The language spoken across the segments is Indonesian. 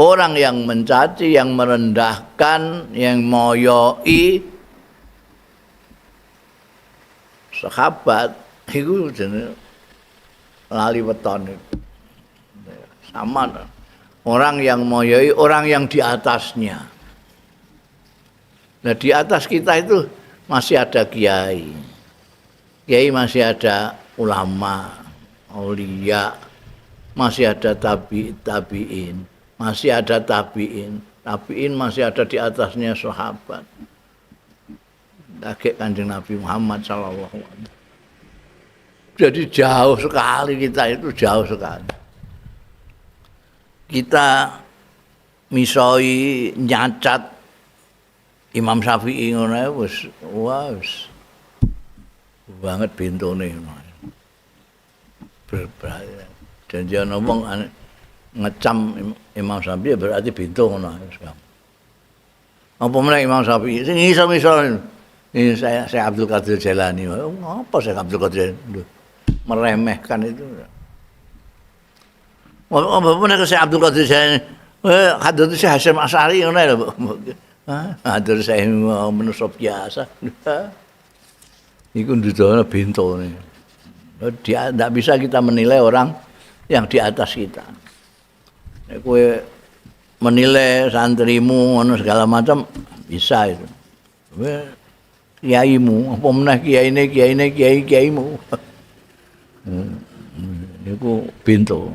orang yang mencaci, yang merendahkan, yang moyoi sahabat itu jenenge lali weton. Sama orang yang moyoi orang yang di atasnya. Nah, di atas kita itu masih ada kiai. Kiai masih ada ulama, aulia, masih ada tabi'in, masih ada tabi'in masih ada di atasnya sahabat. Kakek Kanjeng Nabi Muhammad sallallahu alaihi wasallam. Jadi jauh sekali kita itu, jauh sekali. Kita misoi nyacat Imam Syafi'i ngono wis wis banget bintone ngono. Berbahaya. Dan dia ngomong ngecam Imam Syafi'i berarti bintu ngono. Apa meneh Imam Syafi'i sing iso-iso ini saya Abdul Qadir Jailani. Apa saya Abdul Qadir? Meremehkan itu. Apa meneh saya Abdul Qadir Jailani? Hadir saya Hasyim Asy'ari ngono lho. Hadir saya manusia biasa. Iku ndudono bintone. Dia tidak bisa kita menilai orang yang di atas kita. Kowe menilai santrimu ngono segala macam bisa itu. Kiaimu, apa meneh kiaimu. Niku pintu.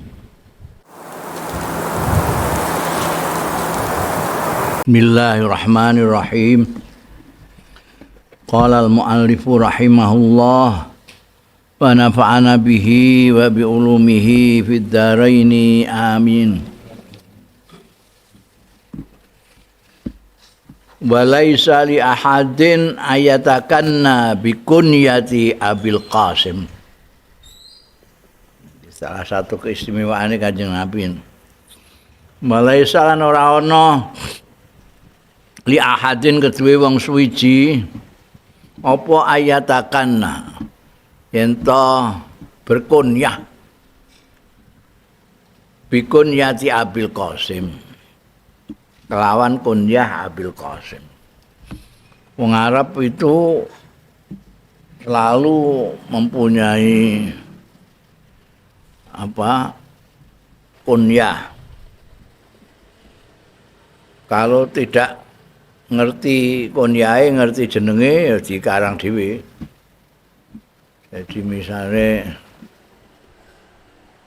Bismillahirrahmanirrahim. Qala al-muallifu rahimahullah wa nafa'ana bihi wa bi ulumihi fid dharain amin. Walaisa li ahadin ayatakanna bikunyati Abil Qasim. Salah satu keistimewaan Kanjeng Nabi. Walaisa lan ora ana li ahadin kedue wong suwiji apa ayatakanna yen to berkunyah bikunyati Abil Qasim. Kelawan kunyah Abil Qasim. Wong Arab itu selalu mempunyai kunyah. Kalau tidak ngerti kunyahe, ngerti jenenge ya dikarang dhewe. Jadi misalnya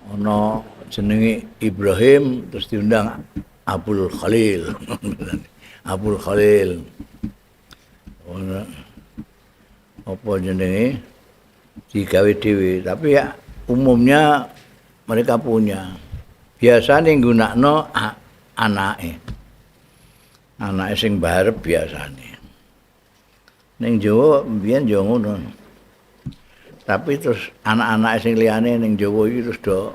ana jenenge Ibrahim terus diundang Abul Khalil. Abul Khalil. Apa jenenge digawe dhewe, tapi ya umumnya mereka punya. Biasane nggunakno anake. Anake sing barep biasane. Ning Jawa mbiyen yo ngono. Tapi terus anak-anak sing liyane ning Jawa iki terus do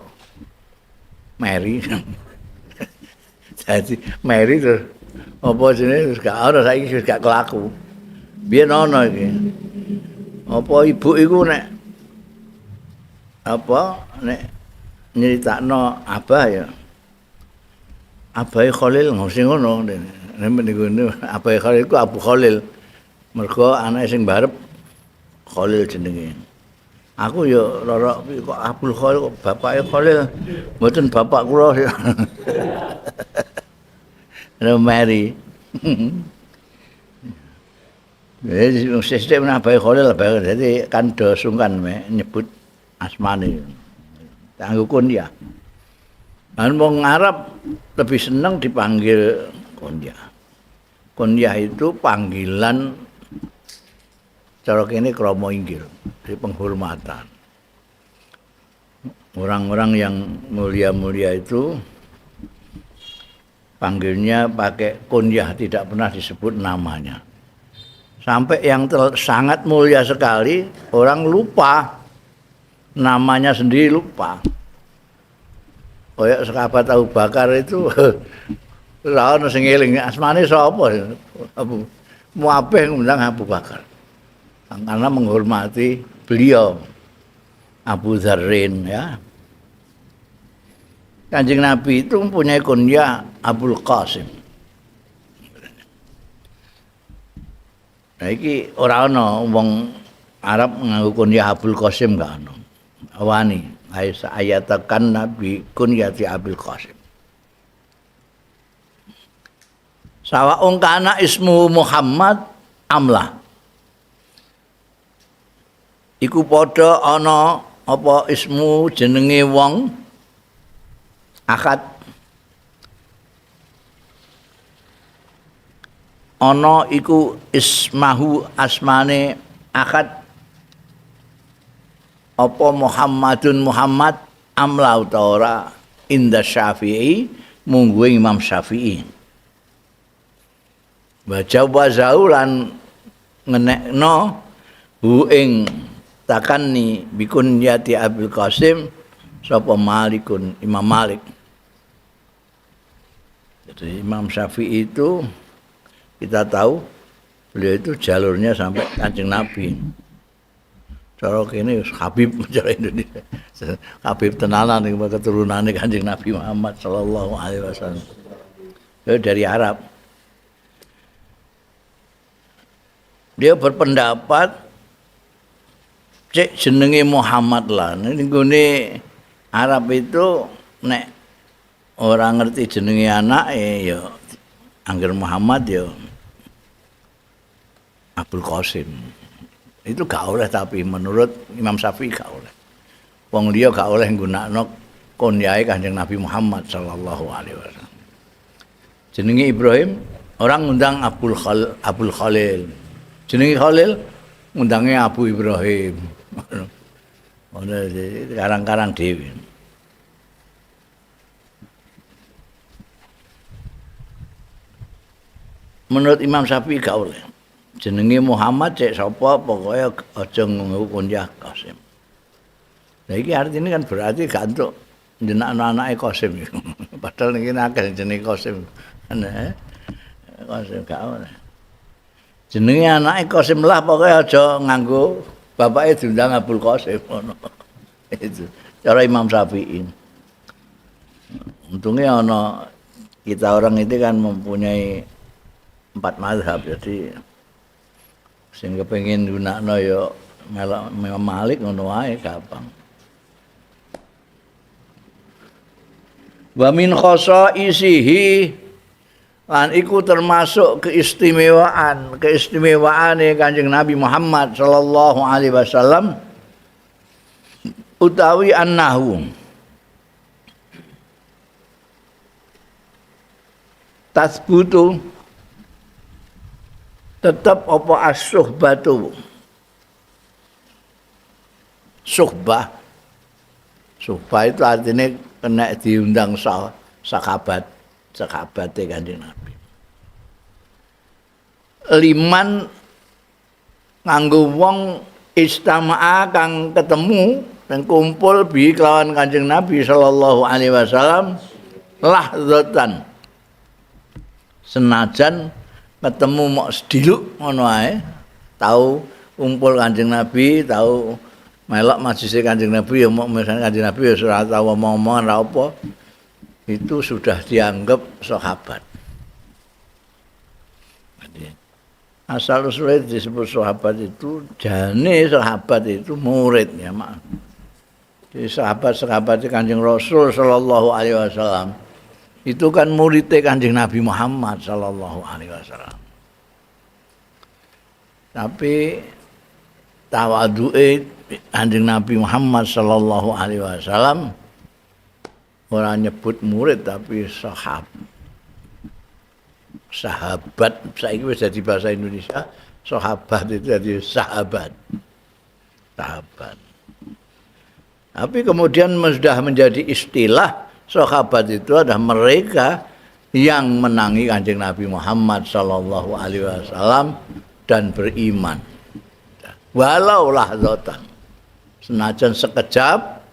meri. Jadi meri terus apa jenenge terus gak ana saiki wis gak kelaku. Biyen ana iki. Apa ibu iku nek nyeritakno Abah ya. Abah Khalil sing ngono. Nek niku Abah Khalil iku Abu Khalil. Mergo anake sing barep Khalil jenenge. Aku ya rara kok Abdul Khalil kok bapake Khalil. Mboten bapak kula ya. Mary. Jadi sistem Abai Khalil jadi kan do sungkan nyebut asmane. Kanggo kunyah. Lan wong Arab lebih senang dipanggil kunyah. Kunyah itu panggilan cara kene krama inggil, dari penghormatan. Orang-orang yang mulia-mulia itu panggilnya pakai kunyah, tidak pernah disebut namanya. Sampai yang sangat mulia sekali, orang lupa namanya sendiri, lupa. Kayak sahabat Abu Bakar itu ora ono sing eling asmane sapa? Muabeh ngundang Abu Bakar. Karena menghormati beliau Abu Dzarrin ya. Kanjeng Nabi itu mempunyai kunyah Abul Qasim. Nah iki ora ana wong Arab nganggo kunyah Abul Qasim gak ana. Awani ayatakan Nabi kunyati Abul Qasim. Sawa'un kana ismu Muhammad amla. Iku padha ana apa ismu jenenge wong akad ana iku ismahu asmane akad apa Muhammadun Muhammad amla utawa inda Syafi'i munggu Imam Syafi'i. Baca wazaulan ngenekno hu ing takanni bikun yati Abul Qasim sapa Malikun Imam Malik. Jadi Imam Syafi'i itu kita tahu beliau itu jalurnya sampai Kanjeng Nabi. Cara kene Habib cara Indonesia. Habib tenanan iki keturunane Kanjeng Nabi Muhammad sallallahu alaihi wasallam. Dari Arab. Dia berpendapat cek jenenge Muhammad lah. Ning Arab itu nek orang ngerti jenenge anake ya angger Muhammad ya Abul Qasim. Itu gak oleh tapi menurut Imam Syafi'i gak oleh. Wong liya gak oleh nggunakno kunyahe Kanjeng Nabi Muhammad sallallahu alaihi wasallam. Jenenge Ibrahim, orang ngundang Abul Khalil. Jenenge Khalil ngundangnya Abu Ibrahim. Ono karang-karang dhewe. Menurut Imam Syafi'i gak oleh. Jenenge Muhammad cek sapa pokoknya aja nganggo kunyah Qasim. Lah iki artine kan berarti gak entuk jenakno anake Qasim. Padahal niki akeh jenenge Qasim. Qasim gak oleh. Jenenge anake Qasim lah pokoknya aja nganggo bapake diundang Abul Qasim ngono. Itu cara Imam Syafi'i. Untungnya ana kita orang itu kan mempunyai 4 mazhab jadi sing kepengin gunakno ya melok Imam Malik ngono wae gampang. Wa min khasaisihi lan iku termasuk keistimewaane Kanjeng Nabi Muhammad sallallahu alaihi wasallam utawi annahu tasbutu tetap apa as-suhbatu suhbah itu artinya kena diundang sahabat Kanjeng Nabi liman nganggo wong istama'a kang ketemu dan kumpul bi kelawan Kanjeng Nabi sallallahu alaihi wasallam lahdzatan senajan ketemu mok sediluk ngono ae tahu kumpul Kanjeng Nabi tahu melok majlis Kanjeng Nabi ya mok misalnya Kanjeng Nabi ya ora tahu omong-omongan ora apa itu sudah dianggap sahabat. Asal usulnya disebut sahabat itu jane sahabat itu murid ya mak. Jadi sahabat Kanjeng Rasul sallallahu alaihi wasallam itu kan muridnya Kanjeng Nabi Muhammad sallallahu alaihi wasallam. Tapi tawadu'e Kanjeng Nabi Muhammad sallallahu alaihi wasallam ora nyebut murid tapi sahabat saiki wis dadi bahasa Indonesia sahabat itu jadi sahabat. Tapi kemudian sudah menjadi istilah sahabat itu adalah mereka yang menangi Kanjeng Nabi Muhammad sallallahu alaihi wasallam dan beriman. Walau lahzatan. Senajan sekejap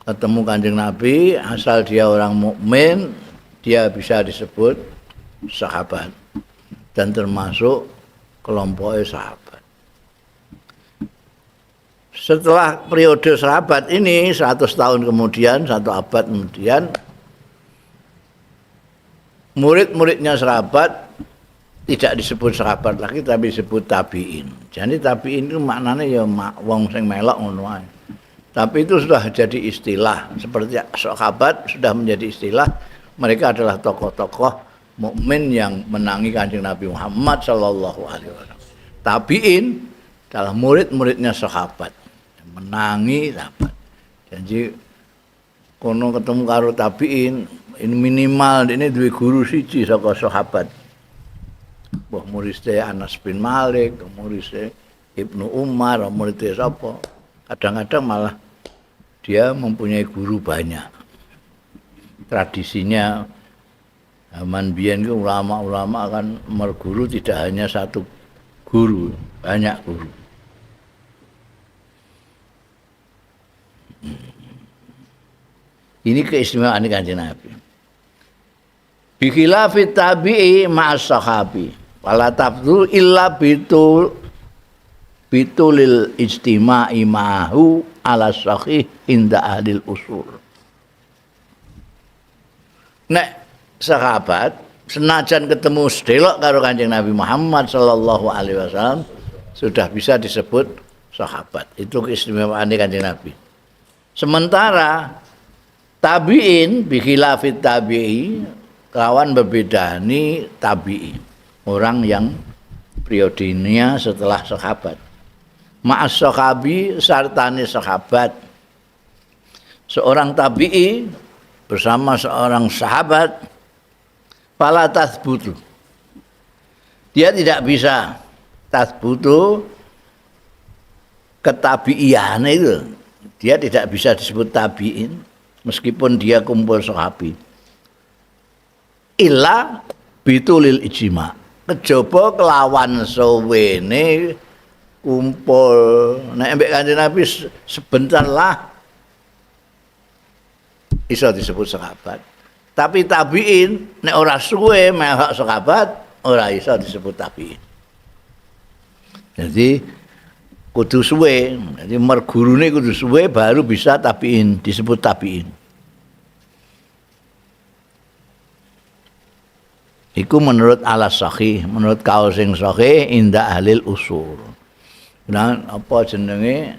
ketemu Kanjeng Nabi, asal dia orang mukmin, dia bisa disebut sahabat dan termasuk kelompok sahabat. Setelah periode sahabat ini 100 tahun kemudian, 1 abad kemudian murid-muridnya sahabat tidak disebut sahabat lagi tapi disebut tabi'in. Jadi tabi'in itu maknanya ya wong sing melok ngono ae. Tapi itu sudah jadi istilah, seperti sahabat sudah menjadi istilah. Mereka adalah tokoh-tokoh mukmin yang menangi Kanjeng Nabi Muhammad sallallahu alaihi wasallam. Tabi'in adalah murid-muridnya sahabat, menangi sahabat. Jadi kono ketemu karo tabi'in, ini minimal ini duwe guru siji saka sahabat. Mbah muridé Anas bin Malik, muridé Ibnu Umar, muridé sapa? Kadang-kadang malah dia mempunyai guru banyak. Tradisinya zaman biyen ke ulama-ulama kan merguru tidak hanya satu guru, banyak guru. Ini keistimewaan Kanjeng Nabi. Bi khilafit tabi'i ma'as sahabi. Wala tafdhu illa bitulil ijtima'i ma'ahu ala sahih inda ahlil usul. Nek sahabat senajan ketemu sedelok karo Kanjeng Nabi Muhammad sallallahu alaihi wasallam sudah bisa disebut sahabat. Itu keistimewaan Kanjeng Nabi. Sementara tabi'in bi khilafit tabi'i kawan berbeda nih tabi'i, orang yang periodenya setelah sahabat. Ma'as sahabi sartani sahabat. Seorang tabi'i bersama seorang sahabat fala tathbutu. Dia tidak bisa tathbutu ketabi'ian itu. Dia tidak bisa disebut tabi'in meskipun dia kumpul sahabi. Illa bitulil ijma. Kejaba kelawan suwene kumpul nek mbek Kanjeng Nabi sebentar lah iso disebut sahabat. Tapi tabi'in nek ora suwe melok sahabat ora iso disebut tabi'in. Jadi kudu suwe, jadi mergurune kudu suwe baru bisa tabi'in disebut tabi'in. Iku menurut alas sahih, menurut kaul sing sahih inda ahlil usul. Nah, apa jenenge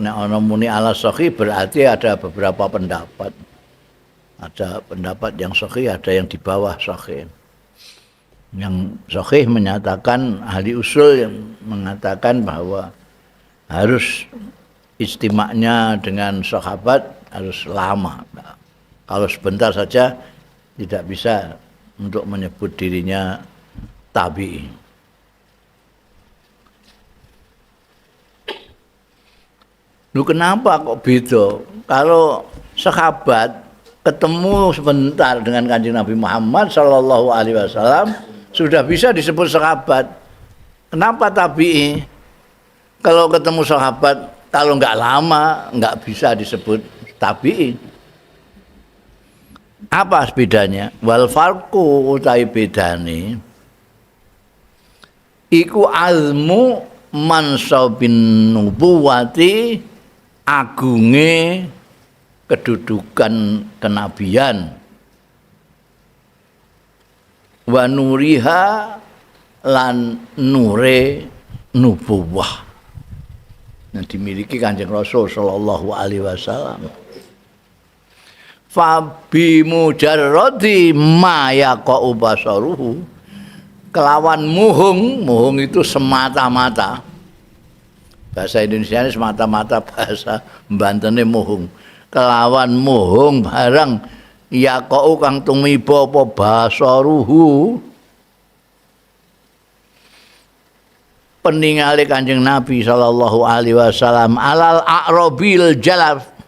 nek ana muni alas sahih berarti ada beberapa pendapat. Ada pendapat yang sahih, ada yang di bawah sahih. Yang sahih menyatakan ahli usul yang mengatakan bahwa harus istimaknya dengan sahabat harus lama. Nah, kalau sebentar saja tidak bisa untuk menyebut dirinya tabi'i. Lu kenapa kok beda? Kalau sahabat ketemu sebentar dengan Kanjeng Nabi Muhammad sallallahu alaihi wasallam sudah bisa disebut sahabat. Kenapa tabi'i? Kalau ketemu sahabat kalau enggak lama enggak bisa disebut tabi'i. Apa bedanya? Wal farqu utai bedane iku azmu mansabin nubuwati agunge kedudukan kenabian wa nuriha lan nure nubuwah yang dimiliki Kanjeng Rasul sallallahu alaihi wasallam. Fabi mujarradi ma yaqa'u basaruhu kelawan muhung itu semata-mata bahasa Indonesia ini semata-mata bahasa Bantene muhung kelawan muhung barang yaqa'u kang tumiba apa basaruhu peningale Kanjeng Nabi sallallahu alaihi wasallam alal a'rabil jalaf.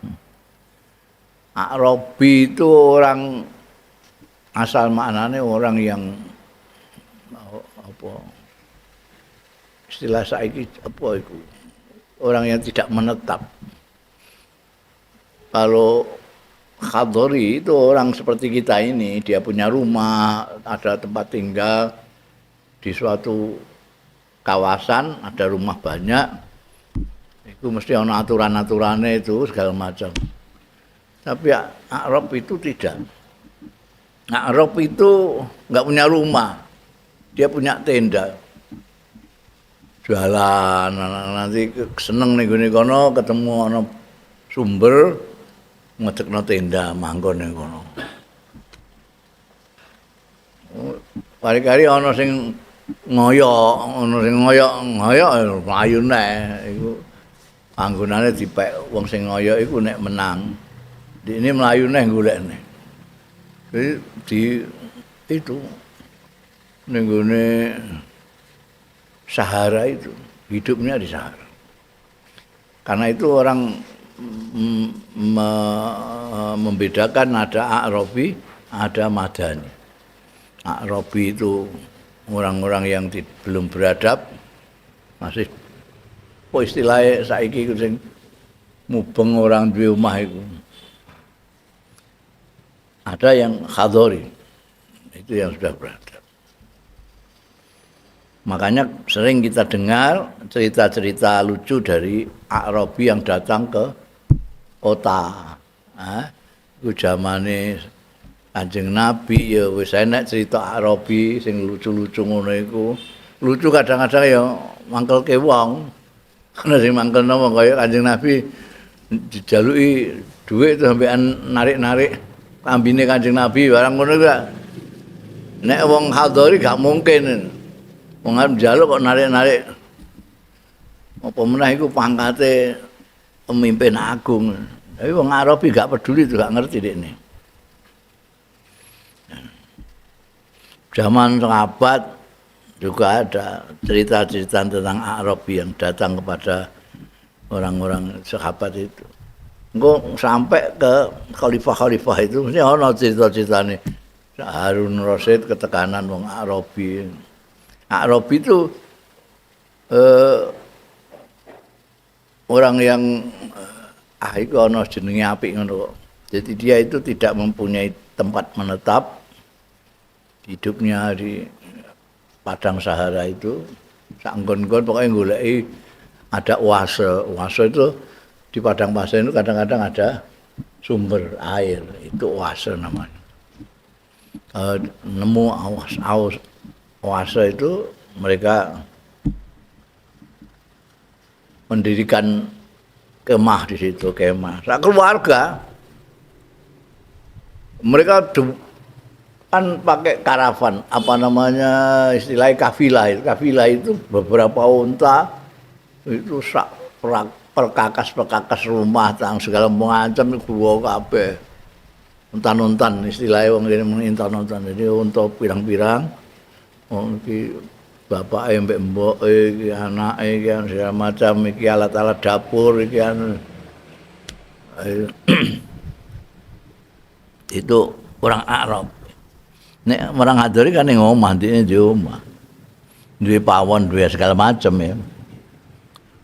Arabi itu orang asal maknanya orang yang apa istilah saiki apa itu orang yang tidak menetap. Kalau khadori itu orang seperti kita ini dia punya rumah ada tempat tinggal di suatu kawasan ada rumah banyak itu mesti ada aturan-aturannya itu segala macam. Tapi Arab itu tidak. A'rab itu nggak punya rumah, dia punya tenda. Jualan, nanti seneng nih gini kono ketemu ono sumber ngedekno tenda manggon ning kono. Kari-kari ana sing ngoyok, ana sing ngoyok mlayu neh iku panggonane dipek wong sing ngoyok iku nek menang. Ini mlayu neh golekne. Di itu ning gone Sahara itu, hidupnya di Sahara. Karena itu orang membedakan ada A'rabi, ada Madani. A'rabi itu orang-orang yang belum beradab, masih istilahnya saiki iku sing mubeng orang duwe omah iku. Ada yang khadori, itu yang sudah beradab. Makanya sering kita dengar cerita-cerita lucu dari A'rabi yang datang ke kota. Itu zamane Kanjeng Nabi ya wis enek cerita A'rabi sing lucu-lucu ngono iku. Lucu kadang-kadang ya mangkelke wong. Ana sing mangkelno wong kaya Kanjeng Nabi dijaluki dhuwit sampean narik-narik kambine Kanjeng Nabi barang ngono iku. Nek wong hadori gak mungkin. Wong arep njaluk kok narik-narik. Apa meneh iku pangkate pemimpin agung. Tapi wong Arabi gak peduli, gak ngerti dekne. Zaman sahabat juga ada cerita-cerita tentang Arabi yang datang kepada orang-orang sahabat itu. Engko sampai ke khalifah-khalifah itu mesti ana cerita-ceritane. Harun Rasyid ketekanan wong Arabi. A'rabi itu orang yang itu ana jenenge apik ngono kok. Jadi dia itu tidak mempunyai tempat menetap. Hidupnya di padang Sahara itu sak nggon-nggon pokoke goleki ada oase. Oase itu di padang pasir itu kadang-kadang ada sumber air, itu oase namanya. Nemu oase itu mereka mendirikan kemah di situ, kemah. Keluarga mereka kan pakai karavan, apa namanya istilahnya kafilah. Kafilah itu beberapa unta itu sak perkakas rumah tang segala macam itu kabeh. Untan-untan istilahnya wong ngene untan-untan. Jadi unta pirang-pirang iki bapake mbek mboke iki anake iki segala macam iki alat-alat dapur iki itu orang Arab. Nek orang Hadori kan ning omah, ndine di omah. Duwe pawon, duwe segala macam ya.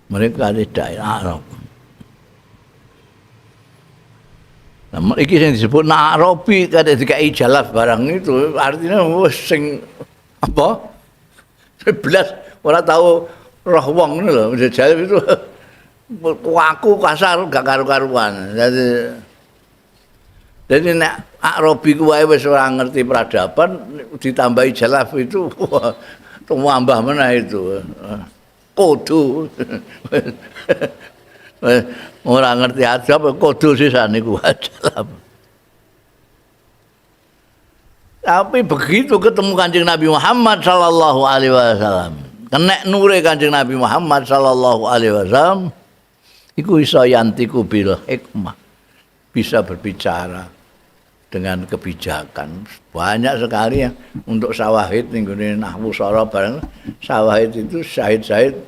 Mereka tidak Arab. Nah, iki sing disebut Arabi kada dikai jalaf barang itu artinya wis sing apa? 11 ora tahu roh wong ngono lho, jalaf itu aku kasar gak karu-karuan. Jadi nek Arabi ku wae wis ora ngerti peradaban ditambahi jalaf itu tambah meneh itu. Kudu. Ora ngerti adab kudu sisan niku jalaf. Tapi begitu ketemu Kanjeng Nabi Muhammad sallallahu alaihi wasallam, kena nure Kanjeng Nabi Muhammad sallallahu alaihi wasallam, iku iso yantiku bil hikmah, bisa berbicara dengan kebijakan. Banyak sekali yang untuk syawahid ning gone nahwu sara bareng syawahid itu syahid-syahid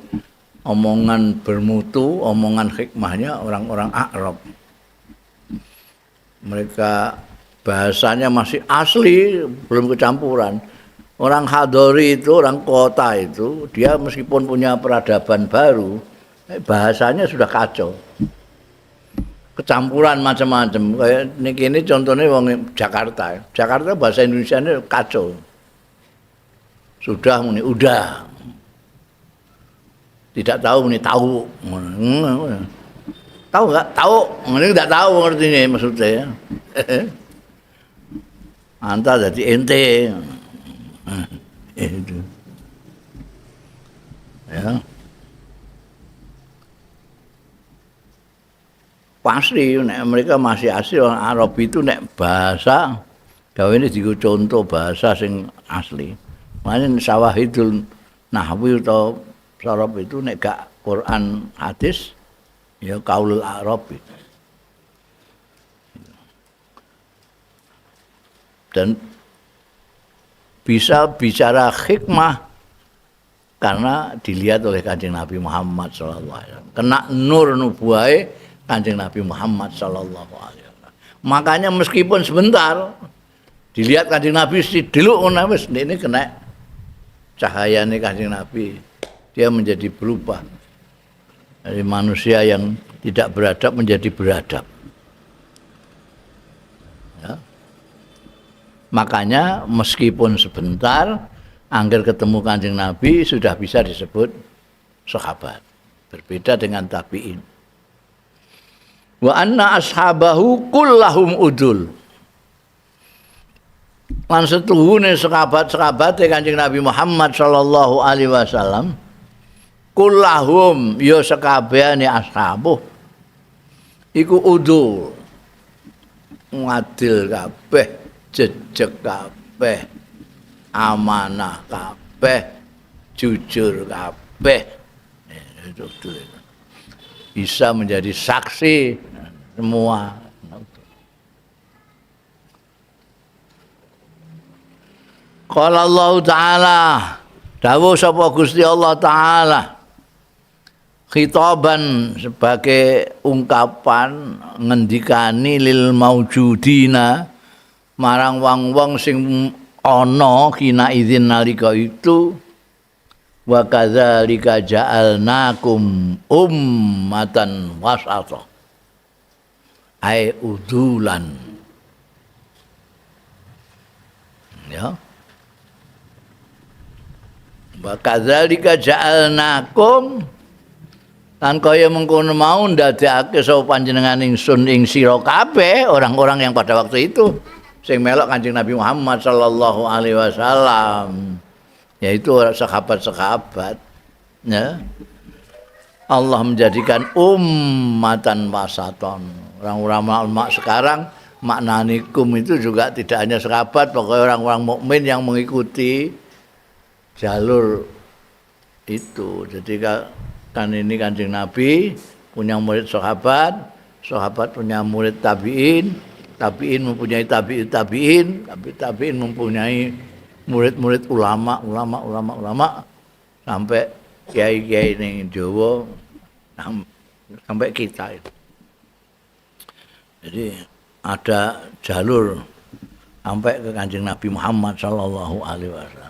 omongan bermutu, omongan hikmahnya orang-orang Arab. Mereka bahasanya masih asli, belum kecampuran. Orang Hadori itu, orang kota itu, dia meskipun punya peradaban baru, bahasanya sudah kacau. Kecampuran macam-macam. Kayak ini contohnya wong Jakarta. Jakarta bahasa Indonesianya kacau. Sudah muni udah. Tidak tahu muni tahu. Tahu enggak? Tahu. Ini enggak tahu artinya maksudnya. Anta jadi ente. Itu. Ya. Pasti nek mereka masih asli orang Arab itu nek bahasa gawe ini digo contoh bahasa sing asli. Makanya Syawahidul Nahwi atau Sarab itu nek gak Quran hadis ya kaulul Arab itu. Dan bisa bicara hikmah karena dilihat oleh Kanjeng Nabi Muhammad SAW. Kena nur nubuahe Kanjeng Nabi Muhammad SAW. Makanya meskipun sebentar dilihat Kanjeng Nabi sideluk ngono wis ini kena cahayane Kanjeng Nabi. Dia menjadi berubah dari manusia yang tidak beradab menjadi beradab. Ya. Makanya meskipun sebentar angger ketemu Kanjeng Nabi sudah bisa disebut sahabat. Berbeda dengan tabi'in. Wa anna ashabahu kullahum udul. Lan setuhune sahabat-sahabate Kanjeng Nabi Muhammad sallallahu alaihi wasallam kullahum ya sakabehane ashabuh iku udul. Ngadil kabeh, jejeg kabeh, amanah kabeh, jujur kabeh. Itu bisa menjadi saksi semua. Qala Allah Ta'ala, dawuh sapa Gusti Allah Ta'ala khitaban sebagai ungkapan ngendikani lil maujudina marang wong-wong sing ana kina izin nalika itu wa kadzalika ja'alnakum ummatan wasata ai udulan ya wa kadzalika ja'alnakum lan kaya mengkono mau ndadekake sapa panjenengan ingsun ing sira kabeh orang-orang yang pada waktu itu sing melok Kanjeng Nabi Muhammad sallallahu alaihi wasallam yaitu sahabat-sahabat ya. Allah menjadikan ummatan wasaton. Orang-orang ulama sekarang maknanikum itu juga tidak hanya sahabat, pokoknya orang-orang mukmin yang mengikuti jalur itu. Jadi kan ini Kanjeng Nabi punya murid sahabat, sahabat punya murid tabi'in, tabi'in mempunyai tabi'in, tabi'in mempunyai murid-murid ulama sampai kiai-kiai ning Jawa sampai kita itu. Jadi ada jalur sampai ke Kanjeng Nabi Muhammad sallallahu alaihi wasallam.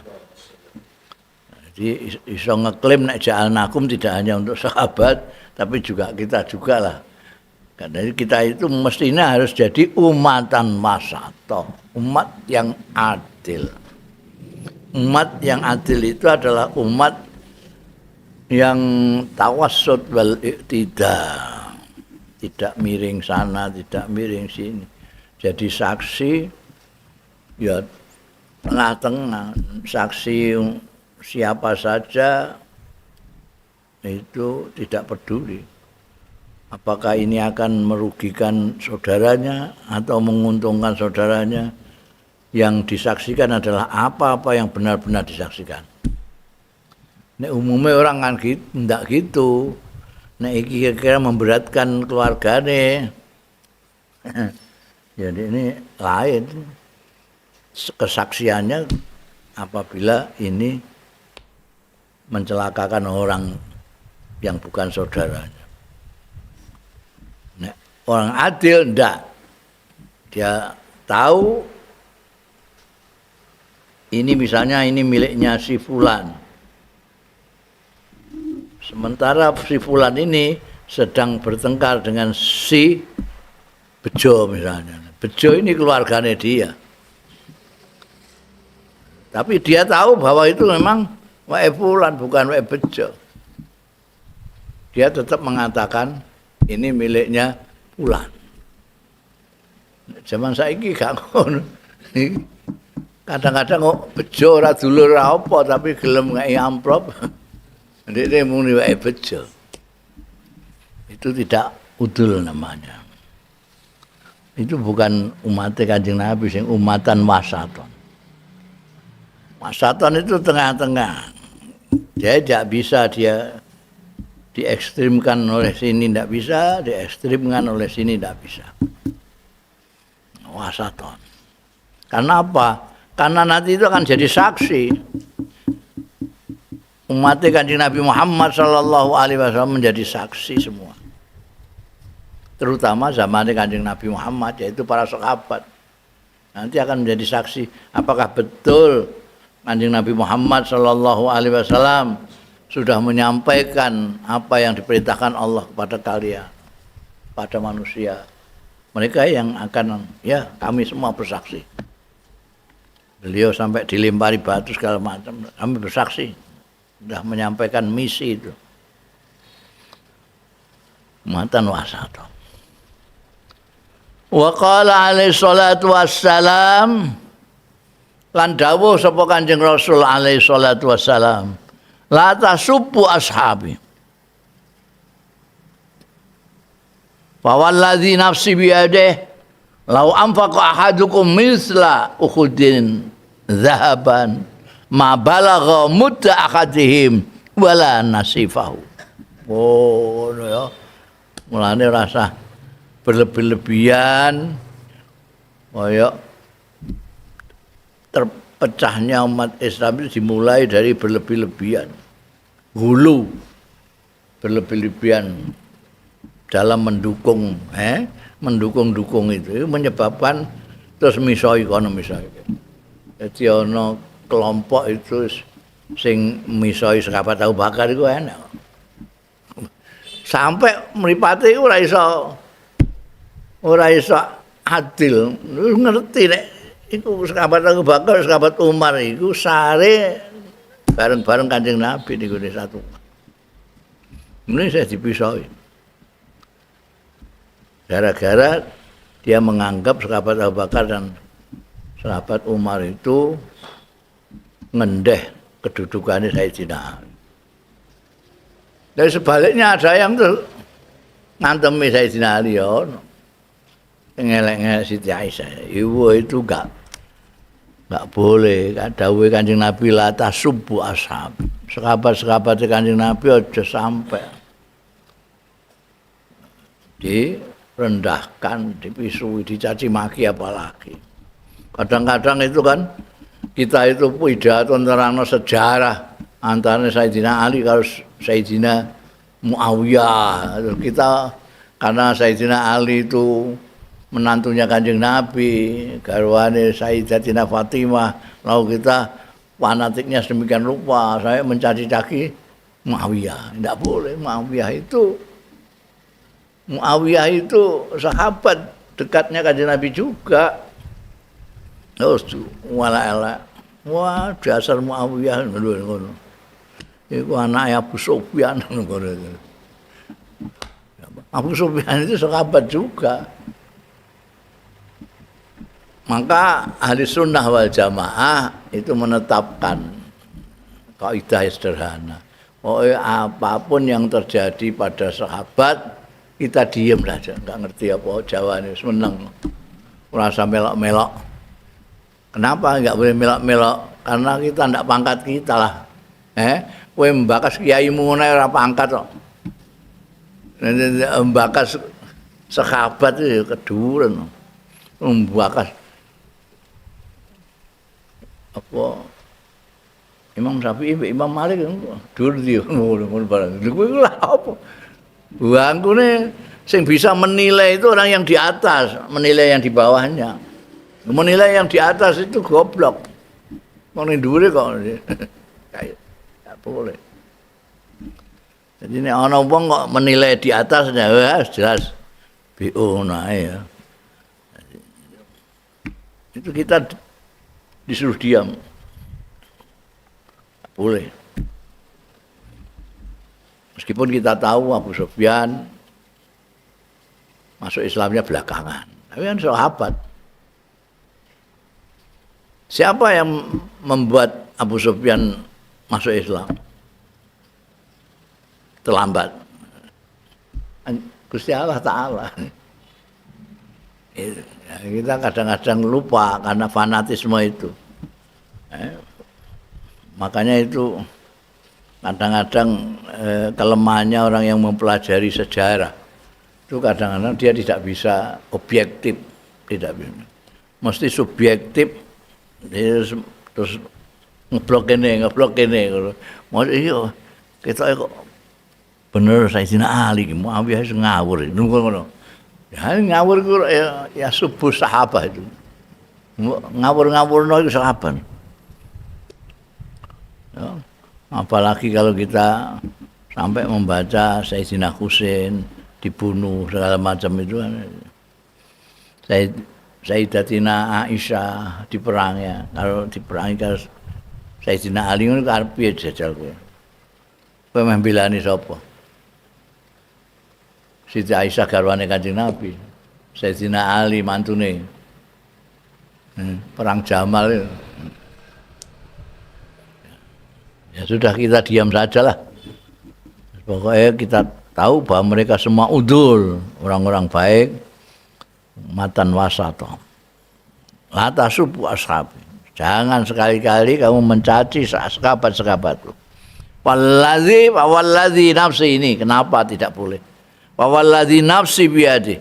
Jadi iso ngeklaim nek ja'alnakum tidak hanya untuk sahabat tapi juga kita juga lah. Jadi kita itu mestinya harus jadi umatan wasata, umat yang adil. Umat yang adil itu adalah umat yang tawassut wal iktidal. Tidak miring sana, tidak miring sini. Jadi saksi ya tengah-tengah, saksi siapa saja itu tidak peduli. Apakah ini akan merugikan saudaranya atau menguntungkan saudaranya? Yang disaksikan adalah apa-apa yang benar-benar disaksikan. Nek umumnya orang kan gitu, ndak gitu. Nek iki kira-kira memberatkan keluargane. Jadi ini lain. Kesaksiannya apabila ini mencelakakan orang yang bukan saudaranya. Nek orang adil ndak. Dia tahu ini misalnya ini miliknya si fulan. Sementara si fulan ini sedang bertengkar dengan si Bejo misalnya. Bejo ini keluarganya dia. Tapi dia tahu bahwa itu memang wae fulan bukan wae Bejo. Dia tetap mengatakan ini miliknya fulan. Zaman saiki gak ngono. Kadang-kadang kok bejo ora dulur ora apa tapi gelem ngeki amplop. Ndekne muni wae bejo. Itu tidak udul namanya. Itu bukan umat Kanjeng Nabi sing umatan wasaton. Wasaton itu tengah-tengah. Dia tidak bisa dia diekstrimkan oleh sini tidak bisa, diekstrimkan oleh sini tidak bisa. Wasaton. Karena apa? Karena nanti itu akan jadi saksi. Umat Kanjeng Nabi Muhammad sallallahu alaihi wasallam menjadi saksi semua. Terutama zaman Kanjeng Nabi Muhammad, yaitu para sahabat. Nanti akan menjadi saksi apakah betul Kanjeng Nabi Muhammad sallallahu alaihi wasallam sudah menyampaikan apa yang diperintahkan Allah kepada kalian, pada manusia. Mereka yang akan, ya kami semua bersaksi. Beliau sampai dilempari batu segala macam, kami bersaksi. Sudah menyampaikan misi itu. Matan wasato. Wa qala alaihi salatu wassalam, lan dawuh sapa Kanjeng Rasul alaihi salatu wassalam, la tasubbu ashabi. Fa wallazi nafsi bi yadihi law anfaqa ahadukum misla Uhudin zahaban ma balagha mudda ahadihim wala nasifahu. Oh ya. Mulane rasa berlebih-lebihan kaya terpecahnya umat Islam itu dimulai dari berlebih-lebihan, hulu berlebih-lebihan dalam mendukung itu menyebabkan terus miso ekonomi. Jadi ana kelompok itu sing misoi sahabat Abu Bakar iku enak. Sampai mripate ora iso adil. Ngerti nek iku sahabat Abu Bakar, sahabat Umar iku sare bareng-bareng Kanjeng Nabi niku satu. Ini saya dipisoi. Gara-gara dia menganggap sahabat Abu Bakar dan sahabat Umar itu ngendeh kedudukannya Sayyidina Ali. Dan sebaliknya ada yang tuh ngantemi Sayyidina Ali ya, ngelek-ngelek Siti Aisyah. Ibu itu enggak boleh. Dawuhe Kanjeng Nabi la tasubbu ashab. Sahabat-sahabat Kanjeng Nabi aja sampai direndahkan, dipisui, dicaci maki apalagi. Kadang-kadang itu kan kita itu pidato nerangno sejarah antara Sayyidina Ali kalau Sayyidina Muawiyah. Kita karena Sayyidina Ali itu menantunya Kanjeng Nabi, garwane Sayyidatina Fatimah, lalu kita fanatiknya sedemikian rupa, saya mencaci caki Muawiyah. Tidak boleh. Muawiyah itu sahabat dekatnya Kanjeng Nabi juga. Terus wala-ala. Wah, dasar Muawiyah ngono. Iku anake Abu Sufyan ngono. Abu Sufyan itu sahabat juga. Maka ahli sunnah wal jamaah itu menetapkan kaidah sederhana. Apapun yang terjadi pada sahabat, kita diam saja, enggak ngerti apa jawabannya, seneng. Ora usah melok-melok. Kenapa enggak boleh melok-melok? Karena kita ndak pangkat kita lah. Kowe mbakas kiaimu ngono ora pangkat kok. Mbakas sahabat itu keduren. Mbakas apa Imam Syafi'i, Imam Malik dur dia ngono barang. Lha kuwi lha apa? Bangkune sing bisa menilai itu orang yang di atas, menilai yang di bawahnya. Menilai yang di atas itu goblok. Wong ning dhuwure kok kayak enggak boleh. Jadi nek ana wong kok menilai di atas ya jelas BO nae ya. Itu kita disuruh diam. Boleh. Meskipun kita tahu Abu Sufyan masuk Islamnya belakangan. Tapi kan sahabat. Siapa yang membuat Abu Sufyan masuk Islam? Terlambat. Gusti Allah Ta'ala. Kita kadang-kadang lupa karena fanatisme itu. Makanya itu kadang-kadang kelemahannya orang yang mempelajari sejarah. Itu kadang-kadang dia tidak bisa objektif, tidak bisa. Mesti subjektif, terus ngeblok ini. Mau iya kita kok bener Sayyidina Ali Muawiyah ngawur ngono. Ya ngawur ku ya subuh sahabat itu. Ngawur-ngawurno itu sahabat. Ya, apalagi kalau kita sampai membaca Sayyidina Husain dibunuh segala macam itu kan. Sayyidatina Aisyah diperangnya. Kalau diperangi kalau Sayyidina Ali ngono arep piye jajal kowe. Kowe membelani sapa? Siti Aisyah garwane Kanjeng Nabi. Sayyidina Ali mantune. Perang Jamal itu. Ya sudah kita diam sajalah. Pokoknya kita tahu bahwa mereka semua udul, orang-orang baik, matan wasato. La tasubbu ashabi. Jangan sekali-kali kamu mencaci sahabat-sahabatku. Wallazi nafsi ini kenapa tidak boleh? Wallazi nafsi biadi.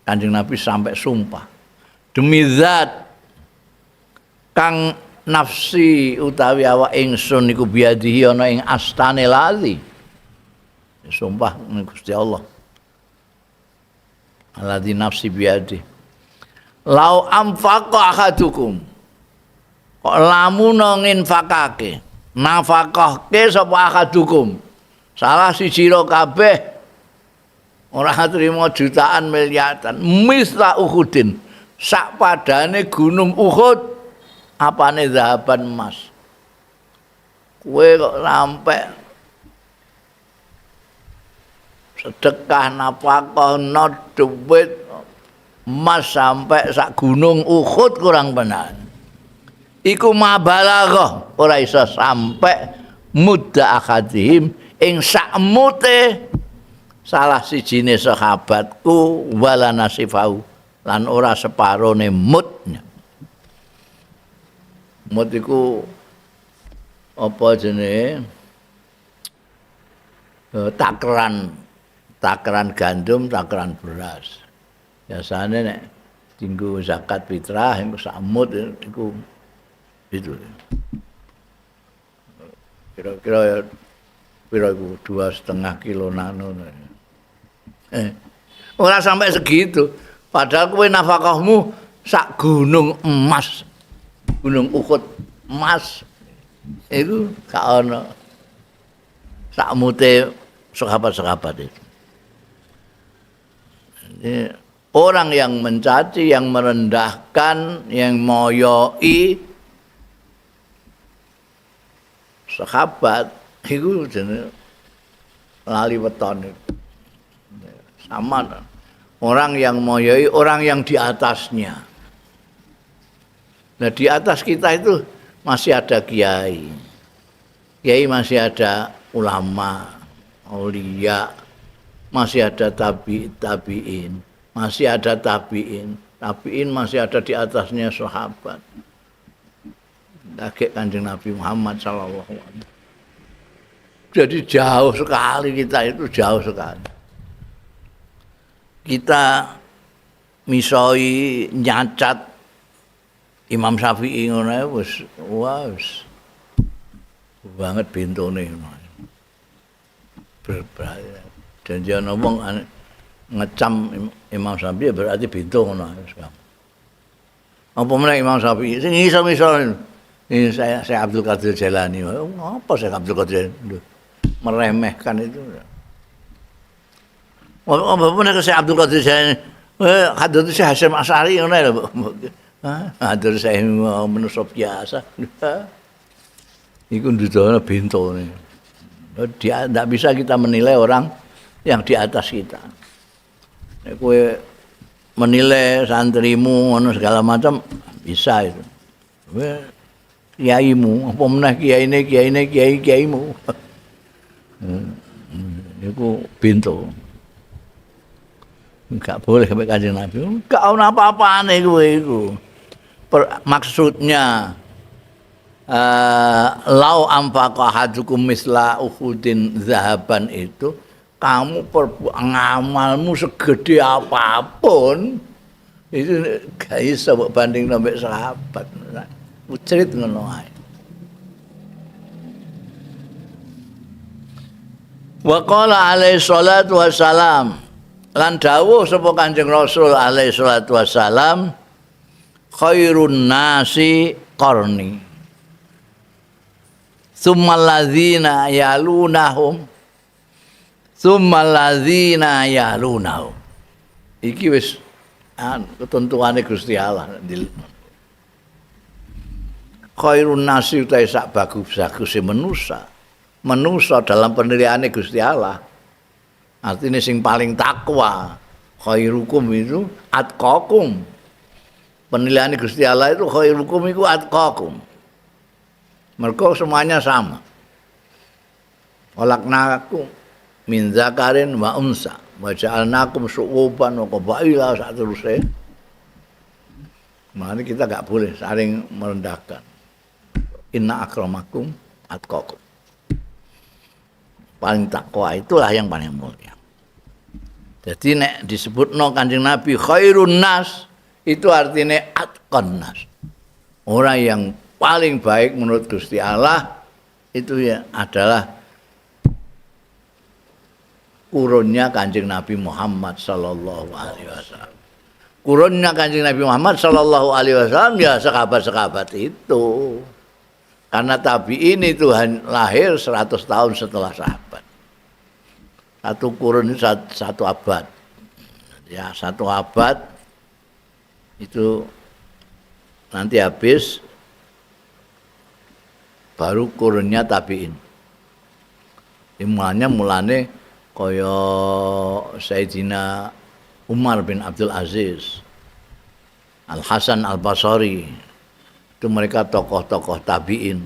Kanjeng Nabi sampai sumpah. Demi zat kang nafsi utawi awak ingsun niku biadihi ana ing astane lazi. Sumpah Gusti Allah. Alladzi nafsi biadi. Lau anfaqa ahadukum. Kok lamun nginfakake, nafakahke sapa ahadukum. Salah siji ro kabeh ora trimo jutaan miliaran misla Uhudin sak padane gunung Uhud apane zahaban emas kowe kok sampai sedekah nafkah duit emas sampai sak gunung Uhud kurang benar iku mabalaghah ora iso sampai mudda akadihim ing sak mute salah sijine sahabatku wala nasifau lan ora separone mutnya. Mut iku apa jenenge? Takaran gandum, takaran beras. Biasane nek dinggo zakat fitrah iku sak mut iku itu. Kira-kira pira iku 2,5 kilo nano. Ora sampai segitu. Padahal kowe nafkahmu sak gunung emas. Gunung Uhud emas. Itu gak ono. Sak mute sahabat-sahabat itu. Jadi, orang yang mencaci, yang merendahkan, yang moyoi sahabat itu jenenge lali weton itu. Sama orang yang moyoi orang yang di atasnya. Nah di atas kita itu masih ada kiai, masih ada ulama, aulia, masih ada tabiin, masih ada tabiin masih ada di atasnya sahabat. Kakek Kanjeng Nabi Muhammad sallallahu alaihi wasallam. Jadi jauh sekali kita itu jauh sekali. Kita misoi nyacat Imam Syafi'i ngono wis banget bintone berbahaya. Dan dia ngomong ngecam Imam Syafi'i berarti bintu ngono wis. Apa meneh Imam Syafi'i sing iso-iso ini saya Abdul Qadir Jailani. Apa saya Abdul Qadir meremehkan itu. Apa meneh saya Abdul Qadir Jailani. Hadir saya Hasyim Asy'ari ngono lho. Hadir saya manusia biasa. Iku ndudono bintone. Dia tidak bisa kita menilai orang yang di atas kita. Kowe menilai santrimu ngono segala macam bisa itu. Kiaimu, apa meneh kiaimu. Iku pintu. Enggak boleh sampai Kanjeng Nabi. Enggak ana apa-apane kowe iku. Maksudnya lau amfaqa hadukum misla uhudin zahaban itu kamu ngamalmu segede apapun itu gak iso mbok banding nombek sahabat. Ucerit ngono ae. Wa qala alaihi salatu wassalam lan dawuh sapa Kanjeng Rasul alaihi salatu wassalam khairun nasi qarni summal ladzina yalunahum iki wis ketentuane Gusti Allah. Khairun nasi utahe sak bagus-baguse manusa dalam penilaiane Gusti Allah. Artinya sing paling takwa. Khairukum itu atqakum. Penilaian Gusti Allah itu khairukum itu atqakum. Mereka semuanya sama. Walaknakum min zakarin wa unsa wa ja'alnakum syu'uban wa qabaila saterusé. Makanya kita enggak boleh saling merendahkan. Inna akramakum atqakum. Paling takwa itulah yang paling mulia. Jadi nek disebutno Kanjeng Nabi khairun nas itu artinya atqan nas. Orang yang paling baik menurut Gusti Allah itu ya adalah kurunnya Kanjeng Nabi Muhammad sallallahu alaihi wasallam. Kurunnya Kanjeng Nabi Muhammad sallallahu alaihi wasallam ya sahabat-sahabat itu. Karena tabi'in itu lahir 100 tahun setelah sahabat. Satu kurun itu satu abad. Ya, satu abad itu nanti habis baru kurunnya tabi'in. Mulane kaya Sayyidina Umar bin Abdul Aziz, Al Hasan Al Basri, itu mereka tokoh-tokoh tabi'in.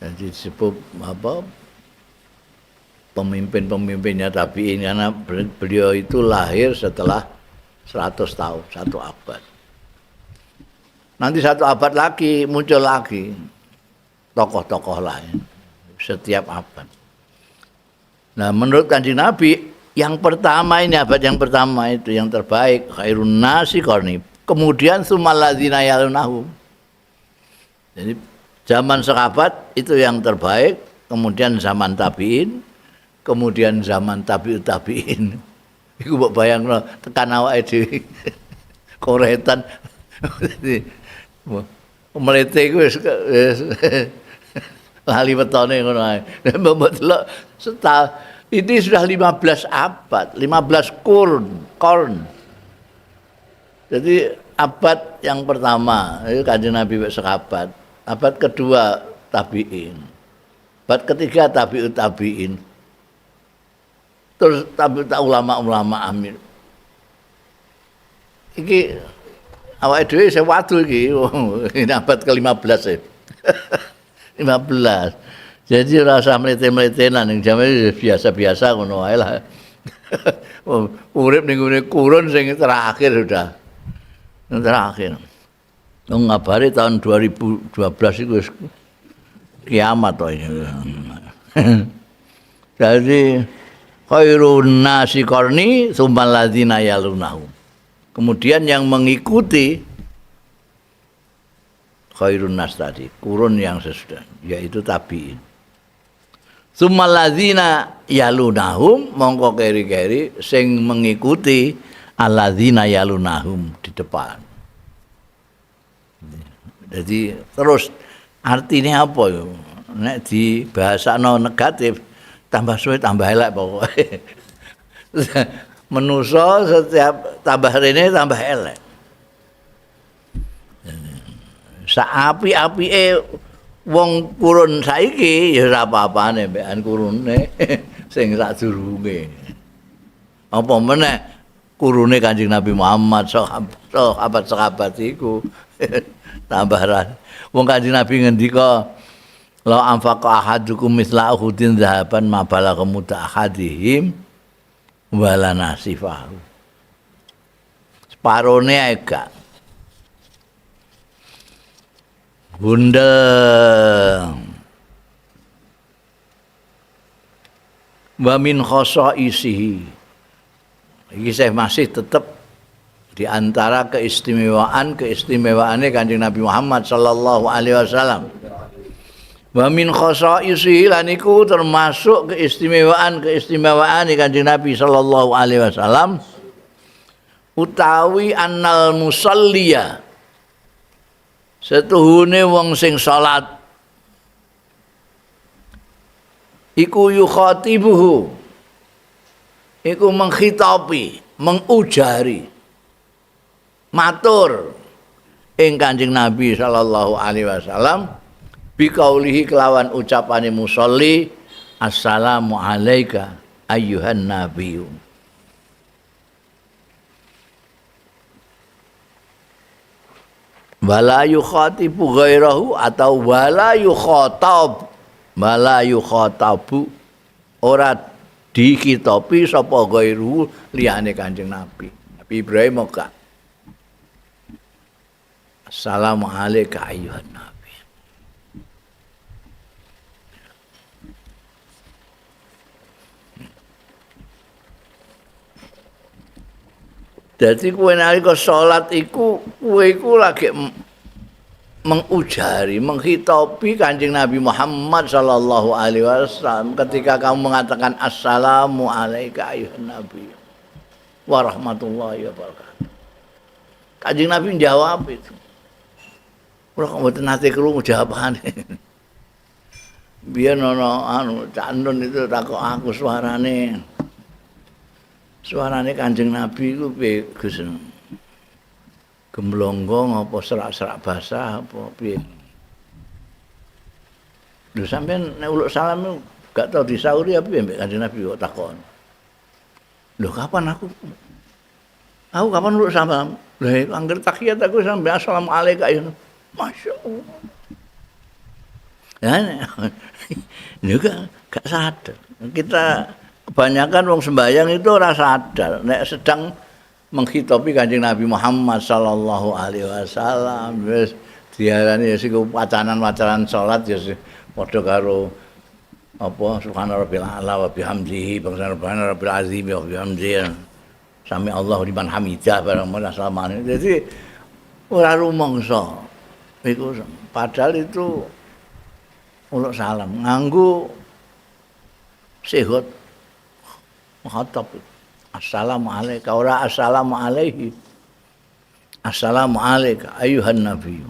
Jadi disebut apa? Pemimpin-pemimpinnya tabi'in karena beliau itu lahir setelah 100 tahun, satu abad. Nanti satu abad lagi muncul lagi tokoh-tokoh lain setiap abad. Nah, menurut Kanjeng Nabi yang pertama ini abad yang pertama itu yang terbaik khairun nasi qarni. Kemudian sumal ladzina yalunahum. Jadi zaman sahabat itu yang terbaik, kemudian zaman tabi'in, kemudian zaman tabi'ut tabi'in. Iku mbok bayangno tekan awake dhewe. Koretan. Melete iku wis lali wetone ngono ae. Mbok delok ini sudah 15 abad, 15 korn. Jadi abad yang pertama itu Kanjeng Nabi sahabat. Abad kedua tabi'in. Abad ketiga tabi'ut tabi'in. Terus ulama-ulama amin. Iki awake dhewe sing wadu iki ini abad ke-15 ya. 15. Jadi rasa melete-meletenan yang jamane biasa-biasa ngono wae lah. Urip ning ngene kurun sing terakhir sudah. Yang terakhir. Ngabari tahun 2012 itu kiamat toh ini. Jadi khairun nasi qarni tsummal ladzina yalunahum. Kemudian yang mengikuti khairun nas tadi, kurun yang sesudah, yaitu tabi'in. Tsummal ladzina yalunahum mongko keri-keri sing mengikuti alladzina yalunahum di depan. Jadi terus artinya apa ya? Nek di bahasano negatif tambah suwe tambah elek pokoke. Menusa setiap tambah rene tambah elek. Saapi-apike wong kurun saiki ya ora apa-apane mbekan kurune sing sadurunge. Apa meneh kurune Kanjeng Nabi Muhammad sahabat-sahabat iku tambahan. Wong Kanjeng Nabi ngendika la anfaqa ahadukum mithla uhudin dzahaban ma balagha muda ahadihim wala nasifahu. Separone ae gak. Bunda wa min khasaisihi. Iki saya masih tetap di antara keistimewaannya Kanjeng Nabi Muhammad sallallahu alaihi wasallam. Wa min khasaisihi lan iku termasuk keistimewaan Kanjeng Nabi sallallahu alaihi wasallam utawi annal musalliya setuhune wong sing salat iku yukhatibuhu iku menghitapi mengujari matur ing Kanjeng Nabi sallallahu alaihi wasallam biqaulihi kelawan ucapane musolli assalamu alayka ayyuhan nabiyyu. Wala yukhatibu ghairahu atau wala yukhatabu ora dikitopi sapa ghairu liyane Kanjeng Nabi. Nabi Ibrahim kok assalamu alayka ayyuhan nabi. Dadi kowe nalika salat iku kowe iku lagi mengujari, menghitabi Kanjeng Nabi Muhammad sallallahu alaihi wasallam ketika kamu mengatakan assalamu alayka ayyuhan nabi wa rahmatullahi wa barakatuh. Kanjeng Nabi jawab itu. Ora kok mboten nate krungu jawabane. Biyen ana Cak Nun itu takok aku suarane Kanjeng Nabi ku piye Gus? Gemblonggong apa serak-serak basah apa piye? Lho sampean nek uluk salam gak tau disauri apa piye mbek Kanjeng Nabi kok takon. Lho kapan aku kapan uluk salam? Lah angger tahiyat aku sampe assalamu alayka ya. Masyaallah. Ya, juga gak sadar. Kita kebanyakan wong sembahyang itu ora sadar nek sedang menghitopi Kanjeng Nabi Muhammad sallallahu alaihi wasallam wis diarani ya siku wacanan-wacanan salat ya padha karo apa subhanarabbil a'la wa bihamdihi subhanarabbil azim wa bihamdihi sami Allahu liman hamidah barang salamane. Jadi ora rumangsa iku padahal itu uluk salam nganggo sihut mukhatab. Assalamu alayka ora assalamu alaihi. Assalamu alayka ayyuhan nabiyyu.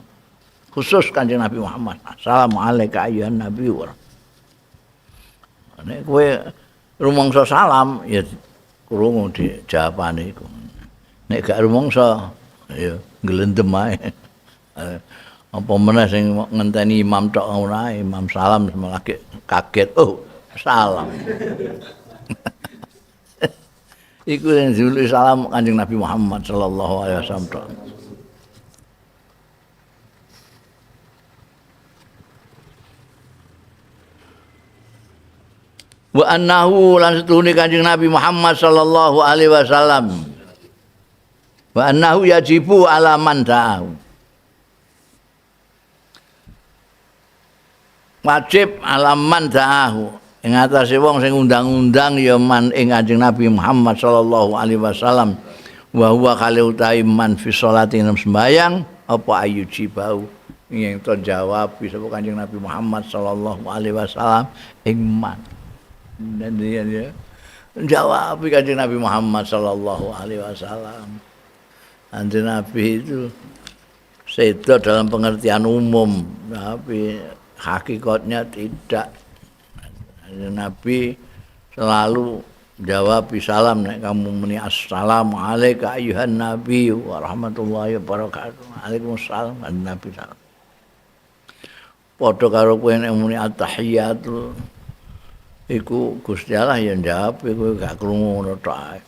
Khusus Kanjeng Nabi Muhammad. Assalamu alayka ayyuhan nabiyyu. Nek kowe rumangsa salam ya krungu di jawabane iku. Nek gak rumangsa ya glendem ae. Apa meneh sing ngenteni imam tok ngono ae, imam salam lagi kaget. Oh, salam. Iku yang dulu salam Kanjeng Nabi Muhammad sallallahu alaihi wasallam. Wa annahu lan setune Kanjeng Nabi Muhammad sallallahu alaihi wasallam. Wa annahu yajibu ala man da'u. Wajib ala man da'ahu. Ing atase wong sing undang-undang ya man ing Kanjeng Nabi Muhammad sallallahu alaihi wasallam wa huwa kale utahe man fi sholati ing sembayang apa ayu jibau ing to jawab sapa Kanjeng Nabi Muhammad sallallahu alaihi wasallam ing man. Dan dia jawab Kanjeng Nabi Muhammad sallallahu alaihi wasallam. Kanjeng Nabi itu sedo dalam pengertian umum tapi hakikatnya tidak. Nabi selalu jawab salam nek kamu muni assalamu alayka ayyuhan nabi wa rahmatullahi wa barakatuh. Waalaikumsalam Nabi salam. Padha karo kowe nek muni at-tahiyatu iku Gusti Allah yang jawab iku gak krungu ngono tok ae.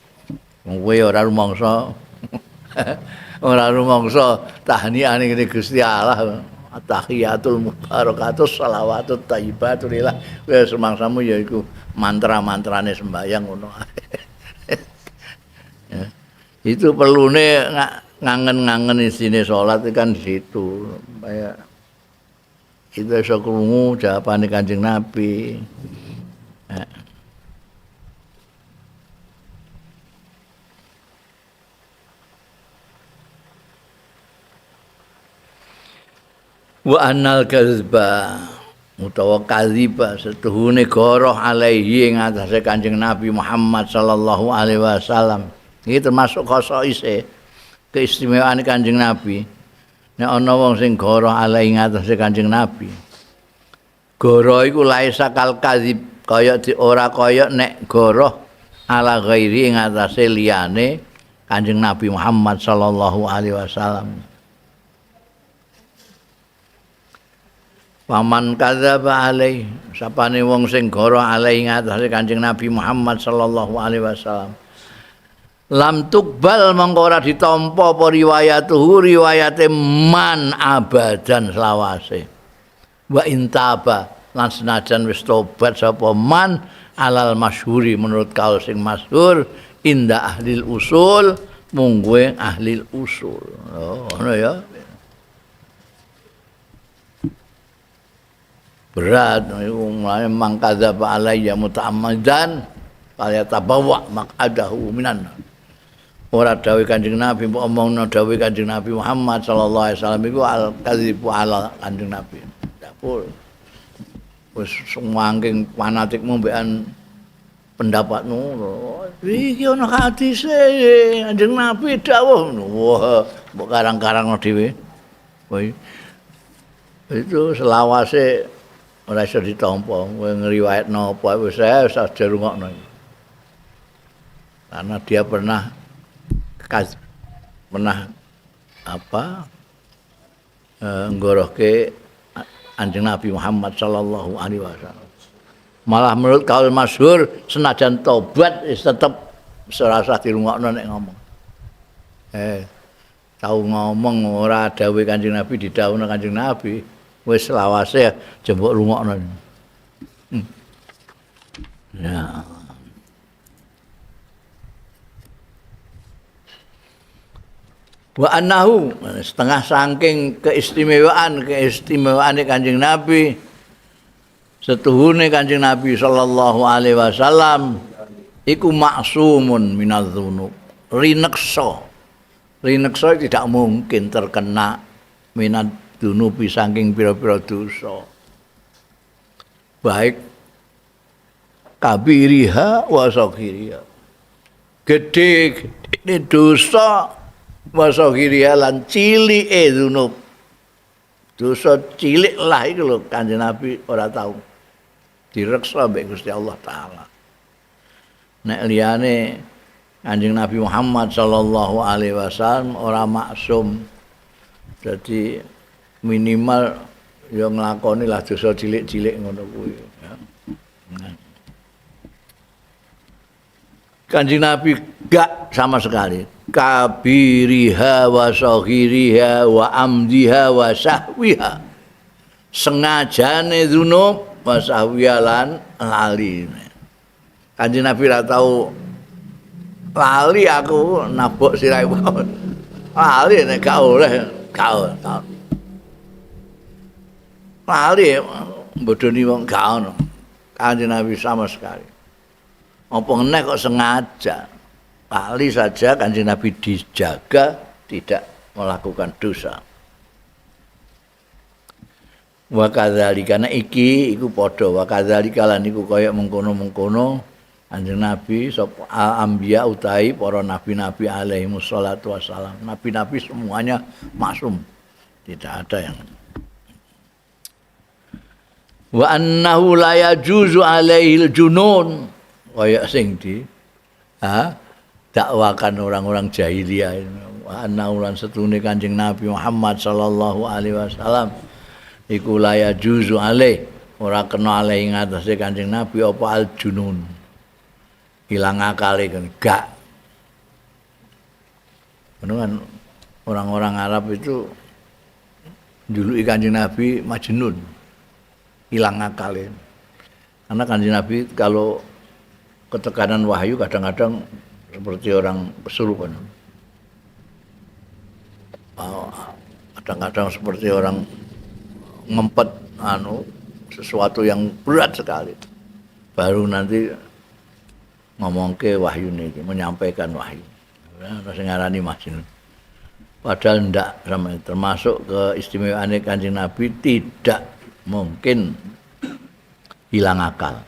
Wong kowe ora rumangsa Ora rumangsa tahniane ngene Gusti Allah. Tahiyatul mubarakatus shalawatut thayyibatul lillah. Wis semangsamu ya iku mantra-mantrane sembahyang ngono. Ya. Itu perlune ngangen-ngangen isine salat kan di situ. Supaya kita iso krungu jawabane Kanjeng Nabi. Ya. Wa annal kadzba utawa kadziba setuhune goroh alaihi ing atase Kanjeng Nabi Muhammad sallallahu alaihi wasallam. Iki termasuk khosoise keistimewaan Kanjeng Nabi. Nek ana wong sing goroh alaihi ing atase Kanjeng Nabi. Goroh iku laisa kal kadzib kaya ora kaya nek goroh ala ghairi ing atase liyane Kanjeng Nabi Muhammad sallallahu alaihi wasallam. Paman kadzaba alaihi sapane wong sing goro alaihi ngatasi Kanjeng Nabi Muhammad sallallahu alaihi wasallam lam tukbal mongko ora ditampa apa riwayate man abadan selawase wa intaba lan senajan wis tobat sapa man alal masyhuri menurut kaul sing masyhur inda ahlil usul mungguing ahlil usul ngono ya. Berat mulane mangkadzaba alayya muta'ammidan kaya tabawa maq'adahu minan. Ora dawuh Kanjeng Nabi mbok omongno dawuh Kanjeng Nabi Muhammad sallallahu alaihi wasallam iku al-kadzibu ala Kanjeng Nabi. Dapur. Wis sumangking fanatikmu mbekan pendapatmu. Iki ana hadise Kanjeng Nabi dawuh. Wah, mbok karang-karangno dhewe. Itu selawase ora iso ditampa, kowe ngriwayatno apa wis aja rungokno. Karena dia pernah nggorohke Kanjeng Nabi Muhammad sallallahu alaihi wasallam. Malah menurut kaul masyhur senajan tobat wis tetep ora usah dirungokno nek ngomong. Tahu ngomong ora dawuh Kanjeng Nabi didhawuhna Kanjeng Nabi. Wis lawase jembok rungokno. Ya. Wa annahu setengah saking keistimewaane Kanjeng Nabi setuhune Kanjeng Nabi sallallahu alaihi wasallam iku maksumun minadz-dzunub. Rineksa tidak mungkin terkena minad dunubi saking pira-pira dosa. Baik kabiriha wa saghiriha. Gedhe dosa wa saghiriha lan cilike dunub. Dosa cilik lah iku lho Kanjeng Nabi ora tau direksa mbek Gusti Allah taala. Nek liyane Kanjeng Nabi Muhammad sallallahu alaihi wasallam ora maksum. Jadi minimal ya nglakoni lah dosa cilik-cilik ngono kuwi ya. Kanjeng Nabi gak sama sekali kabiriha wa saghiriha wa amdiha wa sahwiha sengajane dzunub wa sahwiha lan lali. Kanjeng Nabi ra tau lali aku nabok sirahe lali nek gak oleh gak lali bodoni wong gak ono. Kanjeng Nabi sama sekali. Apa meneh kok sengaja. Lali saja Kanjeng Nabi dijaga tidak melakukan dosa. Wa kadzalika iki iku padha wa kadzalika lan iku kaya mengkono-mengkono Kanjeng Nabi sapa al-anbiya utahi para nabi-nabi alaihi wassalatu wassalam. Nabi-nabi semuanya maksum. Tidak ada yang wa annahu la yajuzu alaihil junun kaya sing di dakwakan orang-orang jahiliyah wa annahu lan setune Kanjeng Nabi Muhammad sallallahu alaihi wasallam iku la yajuzu alaih ora kena alaih ngatasé Kanjeng Nabi apa al junun ilang akale kan gak Karena kan orang-orang Arab itu juluki Kanjeng Nabi Majnun, hilang akalnya. Karena Kanjeng Nabi kalau ketekanan wahyu kadang-kadang seperti orang kesurupan. Kadang-kadang seperti orang ngempet sesuatu yang berat sekali. Baru nanti ngomong ke wahyu ini, menyampaikan wahyu. Sing ngarani Majnun. Padahal ndak sama termasuk keistimewaan Kanjeng Nabi tidak mungkin hilang akal.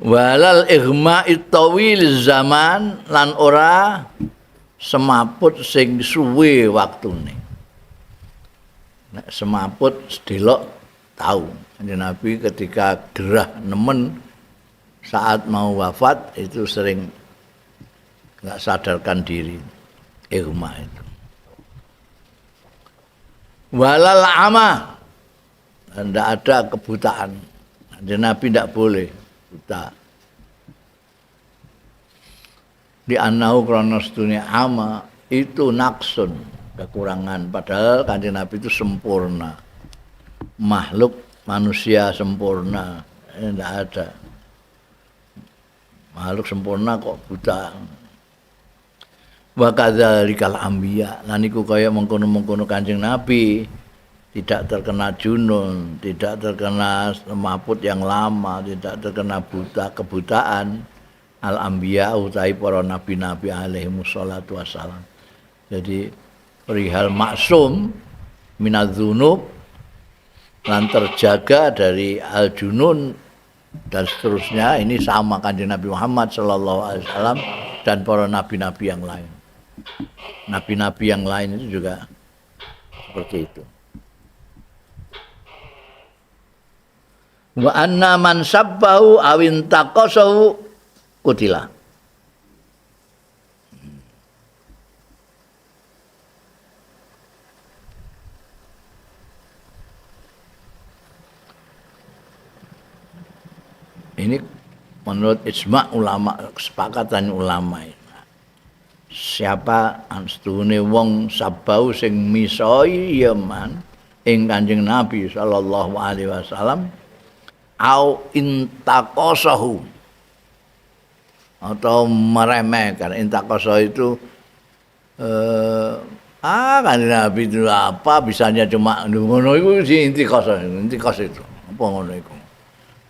Walal ighma'i tawil zaman lan ora semaput sing suwe waktune. Nek semaput sedelok tahu. Kanjeng Nabi ketika gerah nemen saat mau wafat itu sering enggak sadarkan diri. Ighma itu. Walal ama, tidak ada kebutaan. Kanjeng Nabi tidak boleh buta. Di annahu krana sedune ama itu naksun, kekurangan. Padahal Kanjeng Nabi itu sempurna. Makhluk manusia sempurna, tidak ada. Makhluk sempurna kok buta. Wa kadzalikal anbiya, lan iku kaya mengkono-mengkono Kanjeng Nabi tidak terkena junun, tidak terkena semaput yang lama, tidak terkena buta kebutaan. Al anbiya utawi para nabi-nabi alaihi wassalatu wassalam. Jadi perihal maksum minadzunub lan terjaga dari al junun dan seterusnya, ini sama Kanjeng Nabi Muhammad sallallahu alaihi wasallam dan para nabi-nabi yang lain. Nabi-nabi yang lain itu juga seperti itu. Wa anna man sabbahu awin taqasahu kutila. Ini menurut ijma' ulama, kesepakatan ulama. Siapa anstune wong sabau sing misoi yaman ing Kanjeng Nabi sallallahu alaihi wasallam au intaqasahu atau meremehkan. Intaqasa itu Kanjeng Nabi itu apa bisanya cuma ngono iku si intaqasa itu apa ngono iku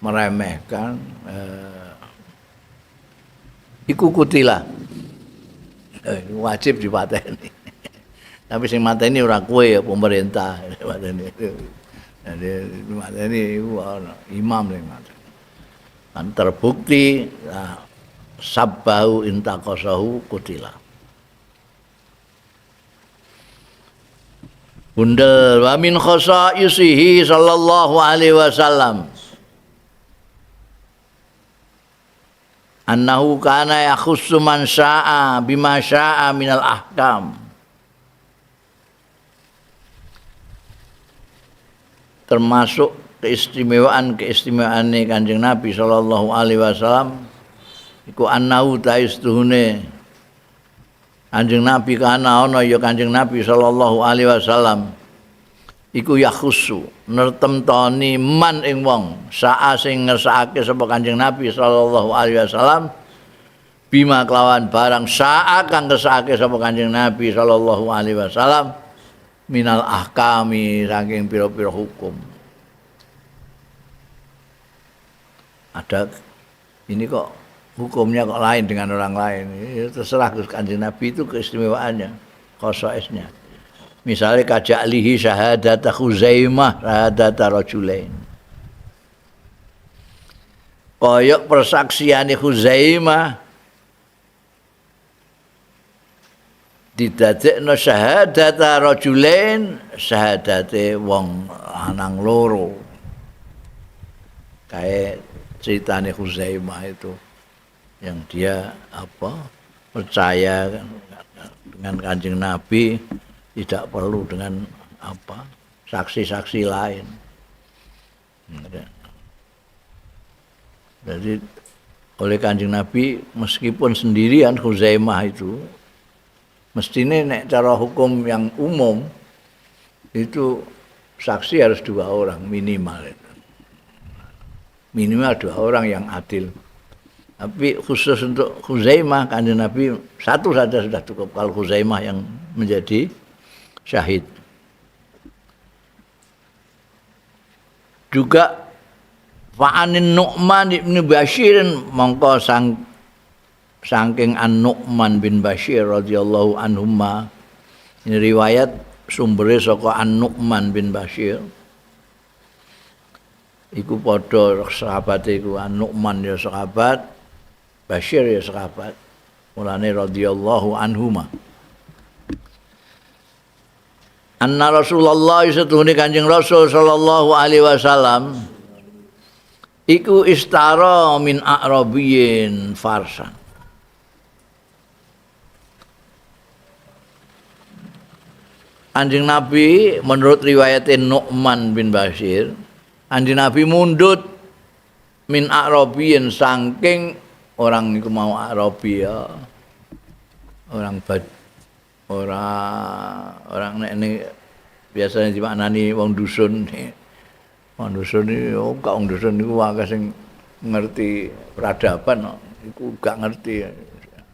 meremehkan iku kutila. Wajib dipateni. Tapi sing mateni ora kowe ya pemerintah mateni. Jadi mateni iku ana imam sing mateni. Kan terbukti sabbahu intaqasahu kutila. Bundel wa min khasaisihi sallallahu alaihi wasallam annahu kana yakhussu man syaa bima syaa minal ahkam. Termasuk keistimewaan Kanjeng Nabi sallallahu alaihi wasallam iku annahu taistuhune Kanjeng Nabi kana ana ya Kanjeng Nabi sallallahu alaihi wasallam iku yakhussu nertemtoni man ing wong saa sing ngersakake sapa Kanjeng Nabi sallallahu alaihi wasallam bima kelawan barang saa kang ngersakake sapa Kanjeng Nabi sallallahu alaihi wasallam minal ahkami saking pira-pira hukum. Ada ini kok hukumnya kok lain dengan orang lain. Ya, terserah Kanjeng Nabi itu keistimewaannya, khosaisnya. Misalnya kaja'lihi syahadata Khuzaimah syahadata rajulain. Koyok persaksiane Khuzaimah didadekno syahadata rajulain syahadate wong lanang loro. Kayak ceritane Khuzaimah itu yang dia percaya dengan Kanjeng Nabi tidak perlu dengan saksi-saksi lain. Jadi oleh Kanjeng Nabi meskipun sendirian Khuzaimah itu Mestine nek cara hukum yang umum itu saksi harus 2 orang minimal itu. Minimal 2 orang yang adil. Tapi khusus untuk Khuzaimah Kanjeng Nabi satu saja sudah cukup kalau Khuzaimah yang menjadi syahid. Juga Fa'anin Nu'man bin Bashir mongko saking An-Nu'man bin Bashir radhiyallahu anhuma. Ini riwayat sumbernya saka An-Nu'man bin Bashir. Iku padha sahabat iku An-Nu'man ya sahabat, Bashir ya sahabat. Mulane radhiyallahu anhuma. Anna Rasulullah satuhune Kanjeng Rasul sallallahu alaihi wasallam iku istara min a'rabiyyin farsan. Kanjeng Nabi menurut riwayat Nu'man bin Bashir, Kanjeng Nabi mundut min a'rabiyyin saking orang iku mau Arabi ya. Orang nek ini biasanya dimaknani wong dusun. Wong dusun iki gak wong dusun niku akeh sing ngerti peradaban iku gak ngerti.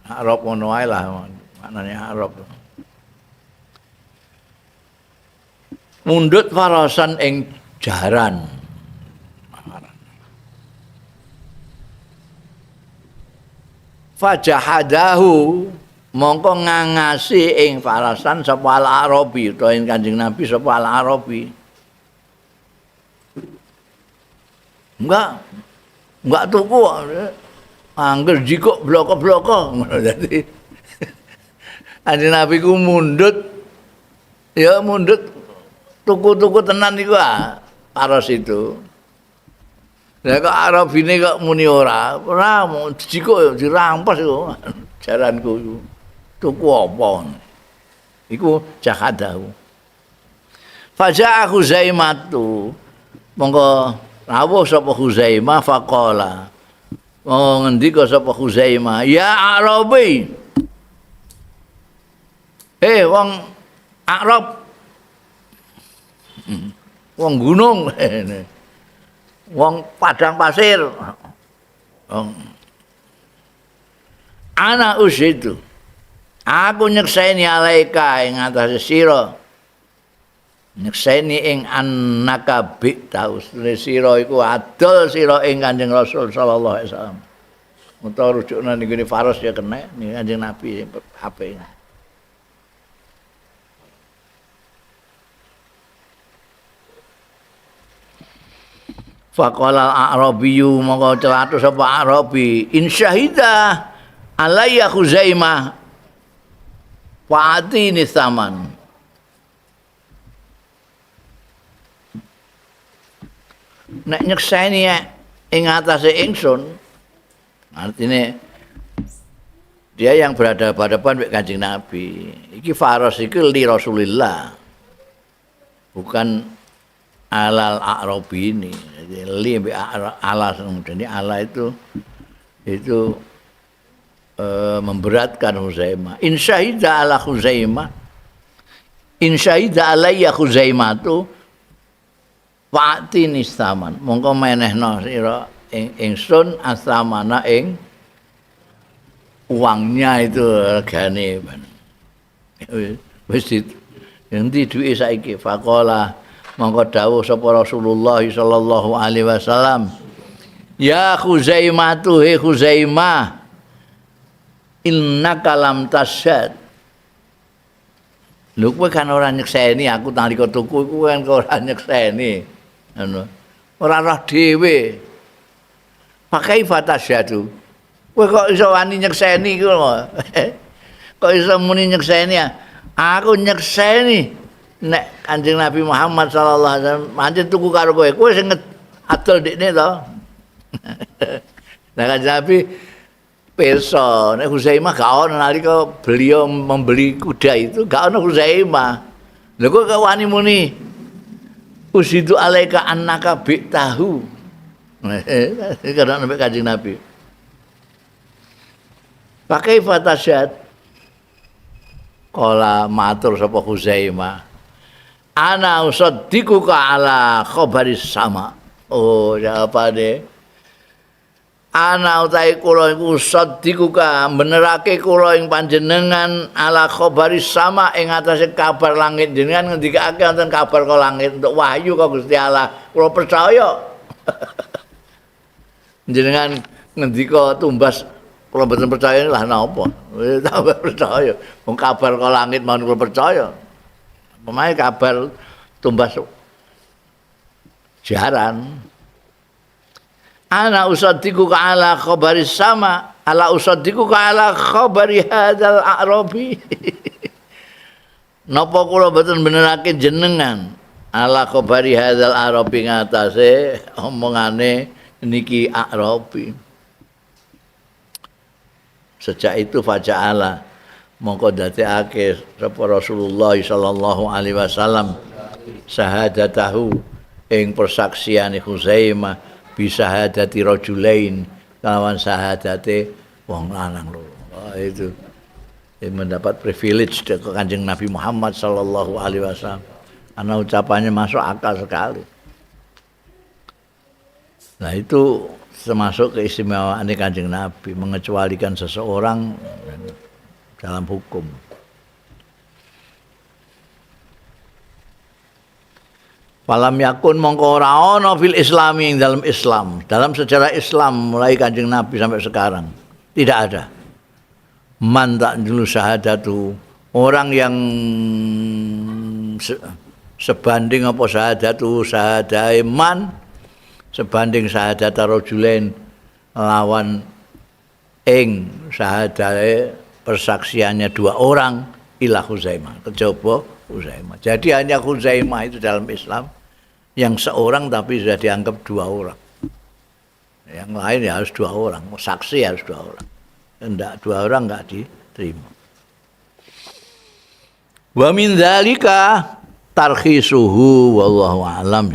Arab ngono wae lah maknane Arab. Mundut farasan ing jaran. Fajahadahu mongko ngangasi ing farasan sapa al-Arabi utawa ing Kanjeng Nabi sapa al-Arabi. Enggak tuku angger jikok bloko-bloko ngono dadi. Kanjeng Nabi ku mundut ya mundut tuku-tuku tenan iku paras itu. Lah kok Arabine kok muni ora mau jikok dirampas iku jaranku iku. Tuku apa? Iku jahadahu. Faja'a Khuzaimatu. Monggo rawuh sapa Khuzaimah faqala. Ngendika sapa Khuzaimah, "Ya Arabi." Wong Arab. Wong gunung. Wong padang pasir. Ana usidu. Aku nyekseni alaika ing atase sira. Nyekseni ing annaka bi taus. Sira iku adol sira ing Kanjeng Rasul sallallahu alaihi wasallam. Utawa rujukna niku Faros ya kena ning Kanjeng Nabi HP. Faqala al-Arabiyyu mongko celatus sapa Arabi in syahida alayya Khuzaimah fa'atini saman. Nek nyekseni ing atase ingsun artine dia yang berhadapan dengan Kanjeng Nabi. Iki Faros iki li Rasulillah. Bukan alal Arabi ini. Jadi li ala jadi ala itu memberatkan Khuzaimah. In syahida ala Khuzaimah. In syahida alayya Khuzaimah tu fa'ti nistaman. Mongko menehno sira ingsun asramana ing uangnya itu regane. Wis endi duwe saiki faqala mongko dawuh sapa Rasulullah sallallahu alaihi wasallam, ya Khuzaimah tu he Khuzaimah innaka lam tasyad. Lho kowe kan ora nyekseni aku nalika tuku iku kan ora nyekseni. Ngono. Ora roh dhewe. Pakai fatasyadu. Kowe kok iso wani nyekseni iku lho. Kok iso muni nyekseni? Aku nyekseni nek Kanjeng Nabi Muhammad sallallahu alaihi wasallam pancen tuku karo kowe. Kowe sing adol dekne to. Nah Kanjeng Nabi pirsa nek Khuzaimah gak ono nalika beliau membeli kuda itu gak ono Khuzaimah. Lha kok wani muni usidu alaika annaka bi tahu. Karena sampai Kanjeng Nabi. Pakai fatasyad. Kala matur sapa Huzaimah, ana usaddiquka ala khabaris sama. Oh, jawabane, ana utahe kula iku usaddiquka benerake kula ing panjenengan ala khabaris sama ing atase kabar langit. Jenengan ngendikake wonten kabar ka langit untuk wahyu ka Gusti Allah. Kula percaya. Jenengan ngendika tumbas kula mboten percaya lah napa. Tambah percaya. Wong kabar ka langit mau kula percaya. Pemain kabar tumbas jaran. Ana usaddiqu ala khabari sama, ala usaddiqu ala khabari hadzal a'rabi. Napa kula mboten benerake jenengan ala khabari hadzal a'rabi ngatasé omongane niki a'rabi. Sejak itu faja'ala mongko dadekake sapa Rasulullah sallallahu alaihi wasallam syahadatahu ing persaksiane Huzaimah bisa hadati rajulain lawan syahadate wong lanang loro. Itu mendapat privilege dari Kanjeng Nabi Muhammad sallallahu alaihi wasallam. Karena ucapannya masuk akal sekali. Nah, itu termasuk keistimewaan Kanjeng Nabi mengecualikan seseorang dalam hukum. Falam yakun mongko ora ana fil islami ing dalam Islam, dalam sejarah Islam mulai Kanjeng Nabi sampai sekarang tidak ada man ta'dulu syahadatu, orang yang sebanding apa syahadatu syahadae man sebanding syahadat rajulain lawan ing syahadae persaksiannya dua orang ila Huzaimah, kejaba Huzaimah. Jadi hanya Huzaimah itu dalam Islam yang seorang tapi sudah dianggap dua orang. Yang lain ya harus dua orang, saksi harus dua orang. Enggak dua orang enggak diterima. Wa min dzalika tarkhisuhu wallahu a'lam.